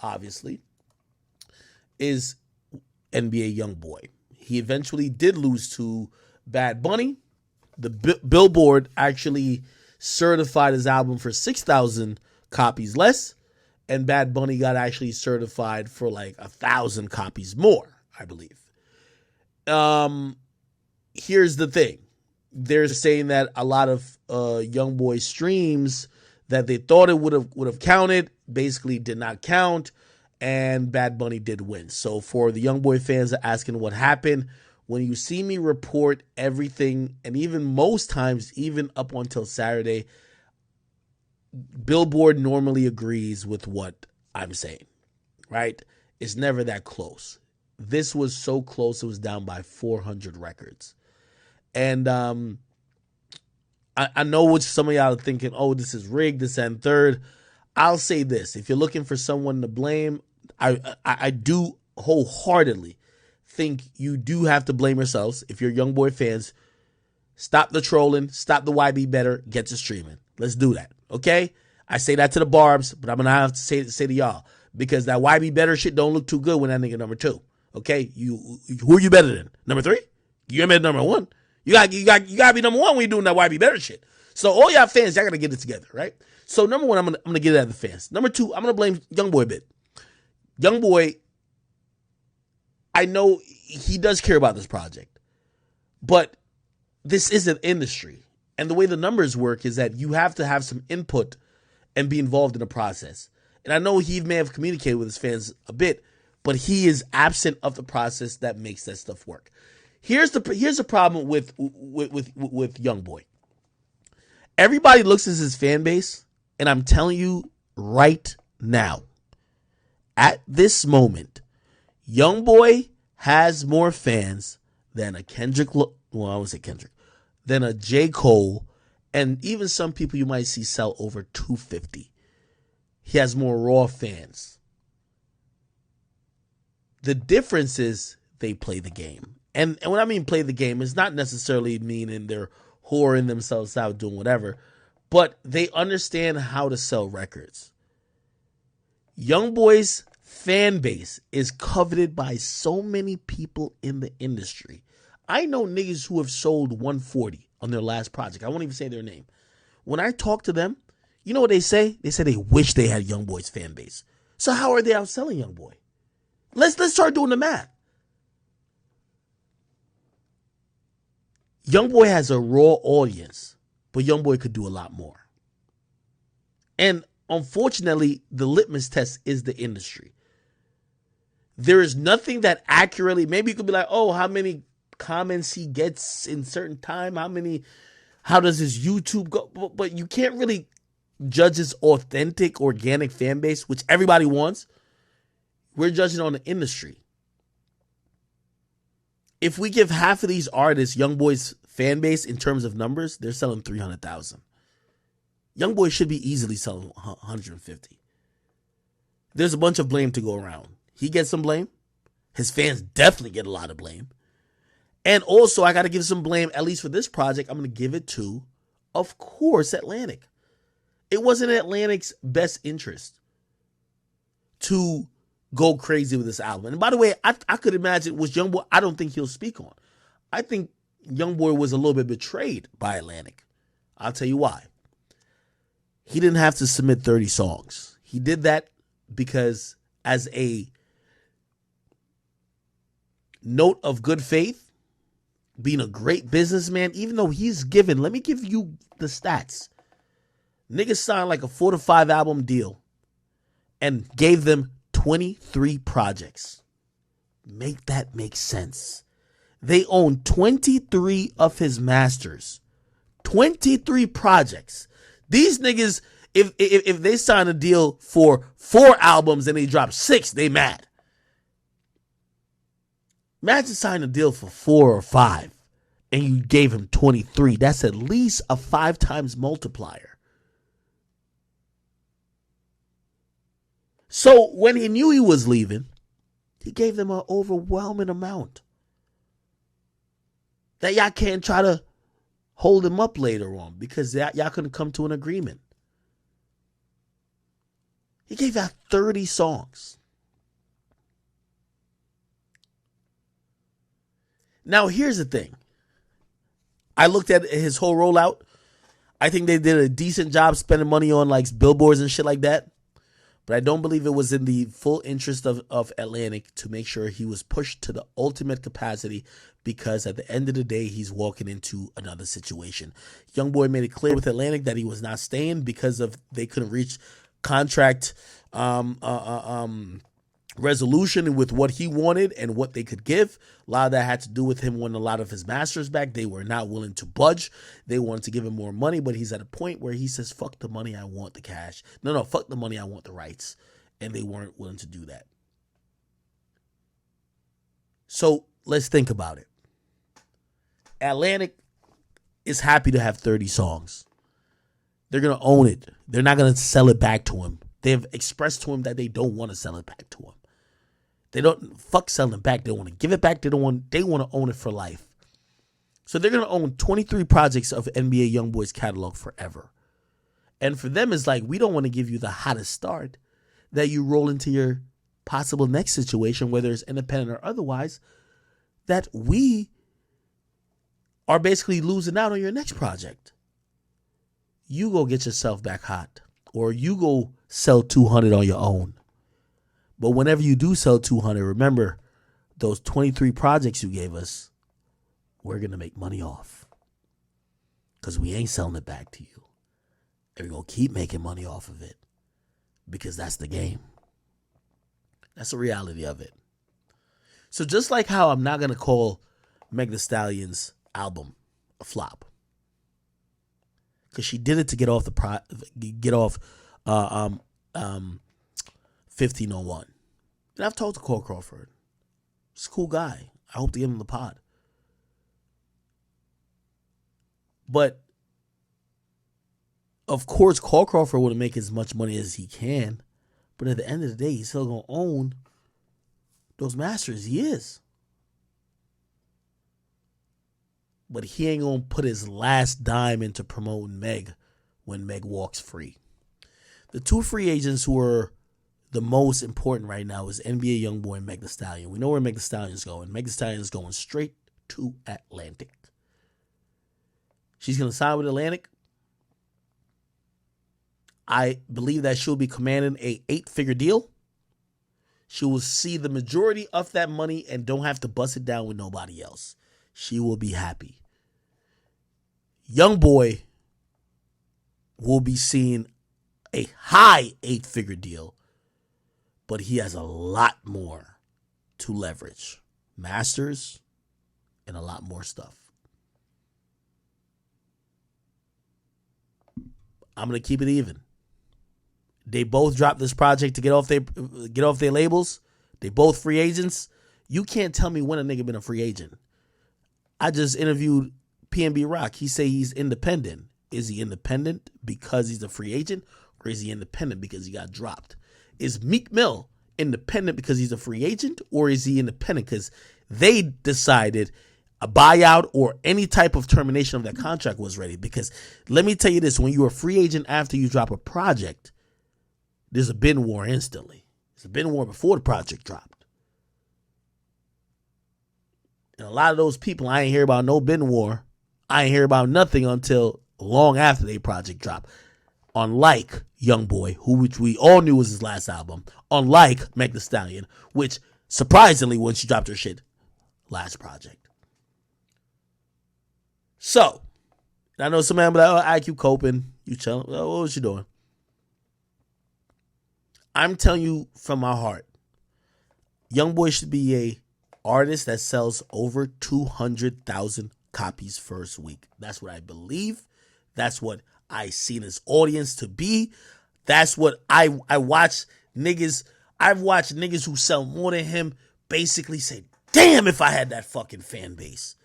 obviously, is NBA Youngboy. He eventually did lose to Bad Bunny. The Billboard actually certified his album for 6,000 copies less, and Bad Bunny got actually certified for like 1,000 copies more, I believe. Here's the thing. They're saying that a lot of Youngboy streams that they thought it would have counted basically did not count, and Bad Bunny did win. So for the Youngboy fans that are asking what happened, when you see me report everything, and even most times, even up until Saturday, Billboard normally agrees with what I'm saying, right? It's never that close. This was so close, it was down by 400 records. And I know what some of y'all are thinking, oh, this is rigged, this and third. I'll say this. If you're looking for someone to blame, I do wholeheartedly think you do have to blame yourselves. If you're Youngboy fans, stop the trolling, stop the YB better, get to streaming. Let's do that, okay? I say that to the Barbs, but I'm going to have to say to y'all, because that YB better shit don't look too good when that nigga number 2, okay? Who are you better than? Number 3? You're better than number 1. You got to be number 1 when you're doing that YB better shit. So all y'all fans, y'all got to get it together, right? So number 1, I'm gonna get it at the fans. Number 2, I'm gonna blame Youngboy a bit. Youngboy, I know he does care about this project, but this is an industry, and the way the numbers work is that you have to have some input and be involved in the process. And I know he may have communicated with his fans a bit, but he is absent of the process that makes that stuff work. Here's the problem with Youngboy. Everybody looks at his fan base, and I'm telling you right now, at this moment, Youngboy has more fans than a than a J. Cole, and even some people you might see sell over 250. He has more raw fans. The difference is they play the game. And when I mean play the game, it's not necessarily meaning they're whoring themselves out doing whatever, but they understand how to sell records. Youngboy's fan base is coveted by so many people in the industry. I know niggas who have sold 140 on their last project. I won't even say their name. When I talk to them, you know what they say? They say they wish they had Youngboy's fan base. So how are they outselling Youngboy? Let's start doing the math. Youngboy has a raw audience, but Youngboy could do a lot more. And unfortunately, the litmus test is the industry. There is nothing that accurately, maybe you could be like, oh, how many comments he gets in certain time, how does his YouTube go? But you can't really judge his authentic, organic fan base, which everybody wants. We're judging on the industry. If we give half of these artists Youngboy's fan base in terms of numbers, they're selling 300,000. Youngboy should be easily selling 150. There's a bunch of blame to go around. He gets some blame. His fans definitely get a lot of blame. And also, I got to give some blame, at least for this project, I'm going to give it to, of course, Atlantic. It wasn't Atlantic's best interest to go crazy with this album. And by the way, I could imagine with Youngboy, I don't think he'll speak on. I think Youngboy was a little bit betrayed by Atlantic. I'll tell you why. He didn't have to submit 30 songs. He did that because as a note of good faith, being a great businessman, even though he's given, let me give you the stats. Niggas signed like a 4 to 5 album deal and gave them 23 projects. Make that make sense. They own 23 of his masters. 23 projects. These niggas, if they sign a deal for 4 albums and they drop 6, they mad. Imagine signing a deal for 4 or 5 and you gave him 23. That's at least a 5 times multiplier. So when he knew he was leaving, he gave them an overwhelming amount that y'all can't try to hold him up later on because y'all couldn't come to an agreement. He gave out 30 songs. Now, here's the thing. I looked at his whole rollout. I think they did a decent job spending money on like billboards and shit like that. But I don't believe it was in the full interest of Atlantic to make sure he was pushed to the ultimate capacity, because at the end of the day, he's walking into another situation. Youngboy made it clear with Atlantic that he was not staying because of they couldn't reach contract resolution with what he wanted and what they could give. A lot of that had to do with him wanting a lot of his masters back. They were not willing to budge. They wanted to give him more money, but he's at a point where he says, fuck the money, I want the cash. No, fuck the money, I want the rights. And they weren't willing to do that. So let's think about it. Atlantic is happy to have 30 songs. They're going to own it. They're not going to sell it back to him. They have expressed to him that they don't want to sell it back to him. They don't fuck selling it back. They don't want to give it back. They want to own it for life. So they're going to own 23 projects of NBA Youngboy's catalog forever. And for them, it's like, we don't want to give you the hottest start that you roll into your possible next situation, whether it's independent or otherwise, that we are basically losing out on your next project. You go get yourself back hot, or you go sell 200 on your own. But whenever you do sell 200, remember, those 23 projects you gave us, we're going to make money off. Because we ain't selling it back to you. And we're going to keep making money off of it. Because that's the game. That's the reality of it. So just like how I'm not going to call Meg Thee Stallion's album a flop. Because she did it to get off 1501. And I've talked to Cole Crawford. He's a cool guy. I hope to get him the pod. But of course, Cole Crawford want to make as much money as he can. But at the end of the day, he's still going to own those masters. He is. But he ain't going to put his last dime into promoting Meg when Meg walks free. The two free agents who are the most important right now is NBA Youngboy and Meg Thee Stallion. We know where Meg Thee Stallion is going. Meg Thee Stallion is going straight to Atlantic. She's going to sign with Atlantic. I believe that she'll be commanding a 8-figure deal. She will see the majority of that money and don't have to bust it down with nobody else. She will be happy. Youngboy will be seeing a high 8-figure deal, but he has a lot more to leverage. Masters and a lot more stuff. I'm going to keep it even. They both dropped this project to get off their labels. They both free agents. You can't tell me when a nigga been a free agent. I just interviewed PNB Rock. He say he's independent. Is he independent because he's a free agent, or is he independent because he got dropped? Is Meek Mill independent because he's a free agent, or is he independent because they decided a buyout or any type of termination of that contract was ready? Because let me tell you this, when you're a free agent after you drop a project, there's a bin war instantly. There's a bin war before the project dropped. And a lot of those people, I ain't hear about no bin war. I ain't hear about nothing until long after their project dropped. Unlike Youngboy, which we all knew was his last album. Unlike Meg Thee Stallion, which surprisingly, when she dropped her shit, last project. So, I know some man be like, oh, IQ coping. You chilling. Oh, what was you doing? I'm telling you from my heart, Youngboy should be a artist that sells over 200,000 copies first week. That's what I believe. That's what I seen his audience to be. That's what I watch niggas. I've watched niggas who sell more than him basically say, damn, if I had that fucking fan base.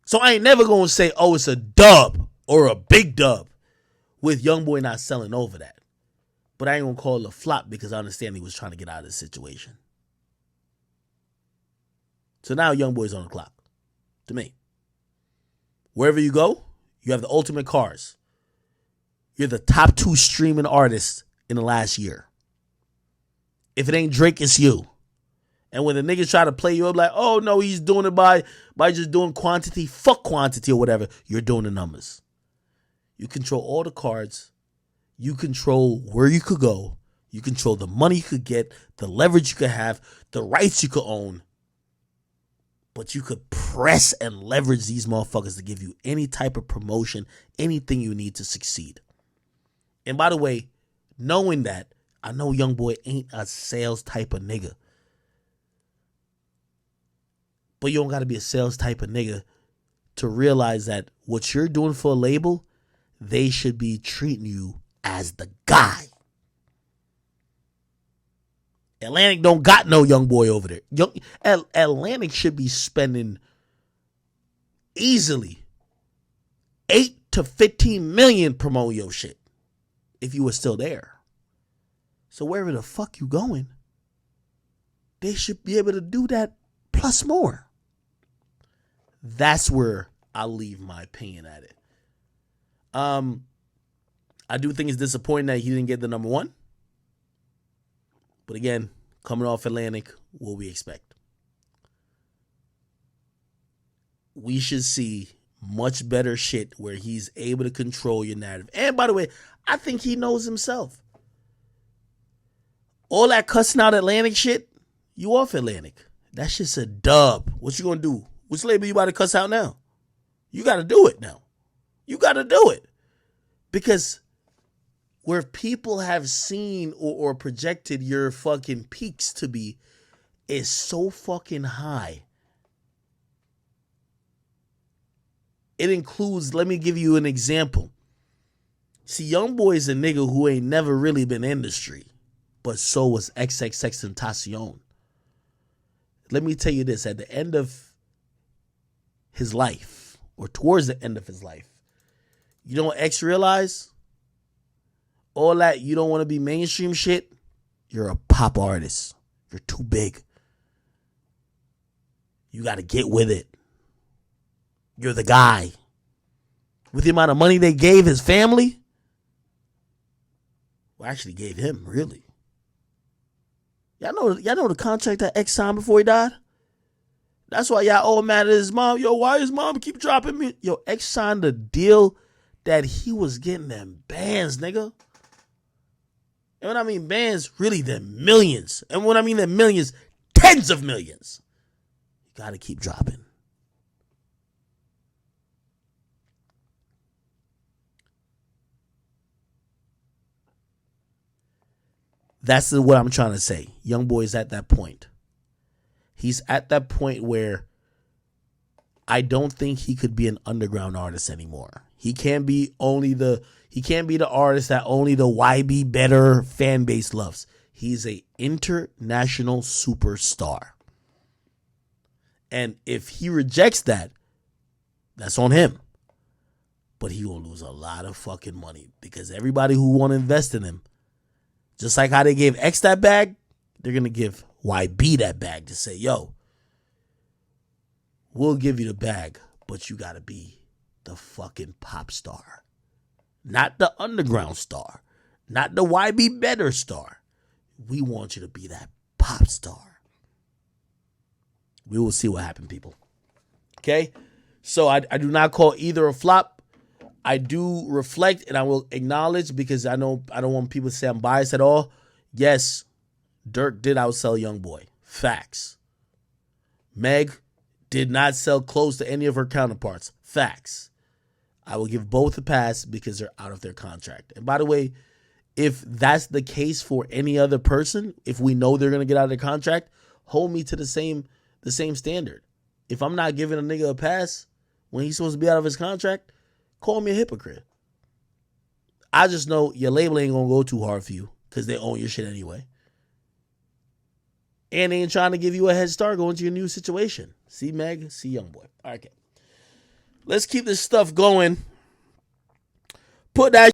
So I ain't never going to say, oh, it's a dub or a big dub with Youngboy not selling over that. But I ain't going to call it a flop because I understand he was trying to get out of this situation. So now Youngboy's on the clock. To me. Wherever you go, you have the ultimate cars. You're the top 2 streaming artists in the last year. If it ain't Drake, it's you. And when the niggas try to play you up like, oh no, he's doing it by just doing quantity, fuck quantity or whatever, you're doing the numbers. You control all the cards. You control where you could go. You control the money you could get, the leverage you could have, the rights you could own. But you could press and leverage these motherfuckers to give you any type of promotion, anything you need to succeed. And by the way, knowing that, I know Youngboy ain't a sales type of nigga. But you don't got to be a sales type of nigga to realize that what you're doing for a label, they should be treating you as the guy. Atlantic don't got no Youngboy over there. Atlantic should be spending easily 8 to 15 million promoting your shit if you were still there. So wherever the fuck you going, they should be able to do that plus more. That's where I'll leave my opinion at it. I do think it's disappointing that he didn't get the number one. But again, coming off Atlantic, what we expect. We should see much better shit where he's able to control your narrative. And by the way, I think he knows himself. All that cussing out Atlantic shit, you off Atlantic. That shit's a dub. What you gonna do? Which label you about to cuss out now? You gotta do it now. You gotta do it. Because where people have seen or projected your fucking peaks to be is so fucking high. It includes, let me give you an example. See, Youngboy is a nigga who ain't never really been industry, but so was XXXTentacion. Let me tell you this, at the end of his life, or towards the end of his life, you know what X realized? All that you don't want to be mainstream shit, you're a pop artist. You're too big. You got to get with it. You're the guy. With the amount of money they gave his family, well, actually gave him, really. Y'all know the contract that X signed before he died? That's why y'all all mad at his mom. Yo, why his mom keep dropping me? Yo, X signed a deal that he was getting them bands, nigga. And when I mean bands, really them millions. And when I mean them millions, tens of millions. You gotta keep dropping. That's what I'm trying to say. Youngboy's at that point. He's at that point where I don't think he could be an underground artist anymore. He can't be the artist that only the YB Better fan base loves. He's a international superstar. And if he rejects that, that's on him. But he will lose a lot of fucking money because everybody who want to invest in him, just like how they gave X that bag, they're going to give YB that bag to say, yo, we'll give you the bag, but you got to be the fucking pop star. Not the underground star. Not the YB Better star. We want you to be that pop star. We will see what happens, people. Okay? So I do not call either a flop. I do reflect and I will acknowledge, because I know I don't want people to say I'm biased at all. Yes, Dirk did outsell Youngboy. Facts. Meg did not sell close to any of her counterparts. Facts. I will give both a pass because they're out of their contract. And by the way, if that's the case for any other person, if we know they're going to get out of their contract, hold me to the same standard. If I'm not giving a nigga a pass when he's supposed to be out of his contract, call me a hypocrite. I just know your label ain't going to go too hard for you because they own your shit anyway. And they ain't trying to give you a head start going to your new situation. See Meg, see Youngboy. All right, okay. Let's keep this stuff going. Put that